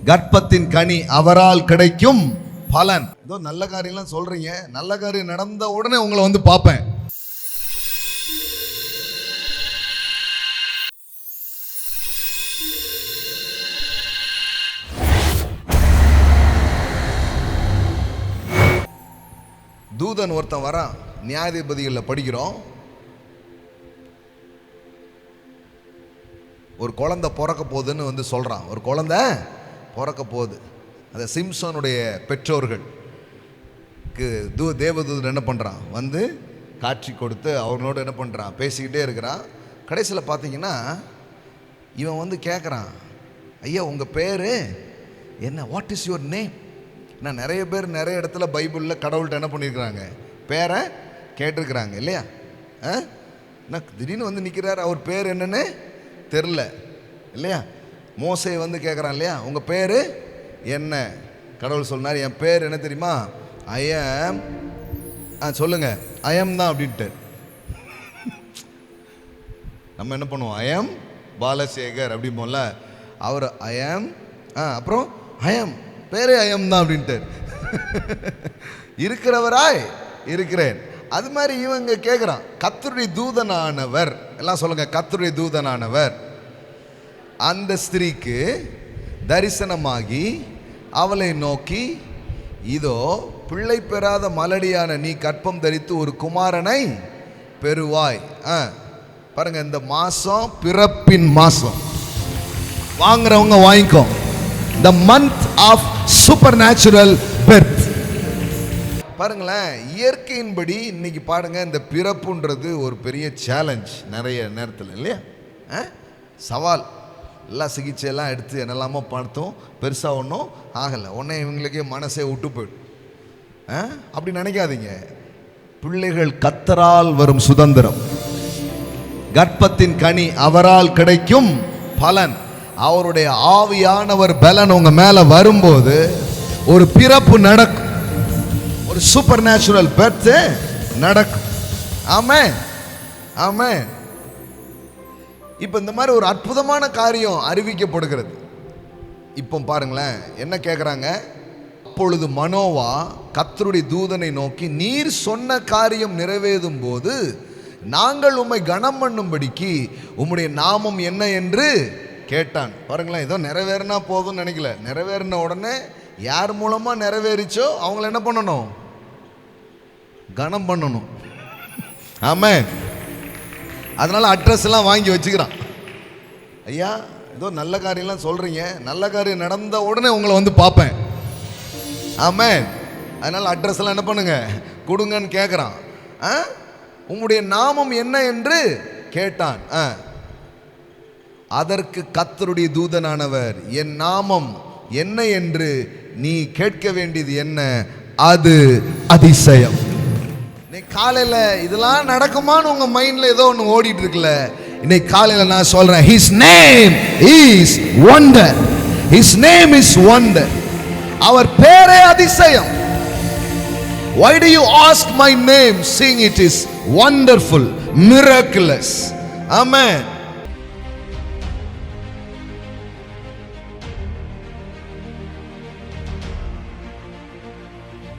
கர்ப்பத்தின் கனி அவரால் கிடைக்கும் பலன். ஏதோ நல்ல காரியம்லாம் சொல்றீங்க, நல்ல காரியம் நடந்த உடனே உங்களை வந்து பார்ப்பேன். தூதன் ஒருத்தன் வரான், நியாயாதிபதிகளில் படிக்கிறோம். ஒரு குழந்தை பிறக்க போகுதுன்னு வந்து சொல்கிறான். ஒரு குழந்தை பிறக்க போகுது. அந்த சிம்சனுடைய பெற்றோர்களுக்கு தேவதூதன் என்ன பண்ணுறான், வந்து காட்சி கொடுத்து அவங்களோட என்ன பண்ணுறான், பேசிக்கிட்டே இருக்கிறான். கடைசியில் பார்த்தீங்கன்னா இவன் வந்து கேட்குறான், ஐயா உங்கள் பேர் என்ன, வாட் இஸ் யுவர் நேம்? நான் நிறைய பேர் நிறைய இடத்துல பைபிளில் கடவுள்கிட்ட என்ன பண்ணியிருக்கிறாங்க, பேரை கேட்டிருக்கிறாங்க இல்லையா? நான் திடீர்னு வந்து நிற்கிறார், அவர் பேர் என்னன்னு தெரில இல்லையா? மோசே வந்து கேட்குறான் இல்லையா, உங்கள் பேர் என்ன? கடவுள் சொன்னார், என் பேர் என்ன தெரியுமா, ஐஎம், சொல்லுங்க ஐஎம் தான் அப்படின்ட்டு. நம்ம என்ன பண்ணுவோம், ஐஎம் பாலசேகர் அப்படிம்போம்ல, அவர் ஐஎம், அப்புறம் ஐஎம் பேரே ஐஎம் தான் அப்படின்ட்டு இருக்கிறவராய் இருக்கிறேன். அது மாதிரி இவங்க கேட்குறான், கர்த்தருடைய தூதனானவர், எல்லாம் சொல்லுங்க, கர்த்தருடைய தூதனானவர் அந்த ஸ்திரீக்கு தரிசனமாகி அவளை நோக்கி, இதோ பிள்ளை பெறாத மலடியான நீ கற்பம் தரித்து ஒரு குமாரனை பெறுவாய். பாருங்க, இந்த மாசம் பிறப்பின் மாசம், வாங்குறவங்க வாங்கிக்கோ. The month of supernatural birth. பாருங்களேன், இயற்கையின்படி இன்னைக்கு பாருங்க, இந்த பிறப்புன்றது ஒரு பெரிய சேலஞ்ச் நிறைய நேரத்தில் இல்லையா? சவால். எல்லாம் சிகிச்சையெல்லாம் எடுத்து என்னெல்லாமோ பார்த்தோம், பெருசாக ஒன்றும் ஆகலை. உடனே இவங்களுக்கே மனசே விட்டு போயிடும். அப்படி நினைக்காதீங்க. பிள்ளைகள் கர்த்தரால் வரும் சுதந்திரம், கர்ப்பத்தின் கனி அவரால் கிடைக்கும் பலன், அவருடைய ஆவியானவர் பலன் உங்க மேல வரும்போது ஒரு பிறப்பு நடக்கும், ஒரு சூப்பர் நேச்சுரல் பர்த் நடக்கும். ஆமென், ஆமென். இப்ப இந்த மாதிரி ஒரு அற்புதமான காரியம் அறிவிக்கப்படுகிறது. இப்போ பாருங்களேன், என்ன கேட்குறாங்க, அப்பொழுது மனோவா கர்த்தருடைய தூதனை நோக்கி, நீர் சொன்ன காரியம் நிறைவேறும் போது நாங்கள் உம்மை கனம் பண்ணும்படிக்கு உம்முடைய நாமம் என்ன என்று கேட்டான். பாருங்களேன், ஏதோ நிறைவேறினா போதும்னு நினைக்கல. நிறைவேறின உடனே யார் மூலமா நிறைவேறிச்சோ அவங்கள என்ன பண்ணணும், கனம் பண்ணணும். ஆமென். அதனால அட்ரஸ் எல்லாம் வாங்கி வச்சுக்கிறான். ஐயா ஏதோ நல்ல காரியம்லாம் சொல்றீங்க, நல்ல காரியம் நடந்த உடனே உங்களை வந்து பார்ப்பேன். ஆமென். அதனால அட்ரஸ் எல்லாம் என்ன பண்ணுங்க, கொடுங்கன்னு கேட்குறான். உங்களுடைய நாமம் என்ன என்று கேட்டான். அதற்கு கர்த்தருடைய தூதனானவர், என் நாமம் என்ன என்று நீ கேட்க வேண்டியது என்ன, அது அதிசயம். இன்னைக்கு காலையில இதெல்லாம் நடக்குமான்னு உங்க மைண்ட்ல ஏதோ ஒன்று ஓடிட்டு இருக்குல்ல, இன்னைக்கு காலையில நான் சொல்றேன், his name is wonder, his name is wonder. அவர் பேரே அதிசயம். Why do you ask my name, seeing it is wonderful, miraculous? Amen.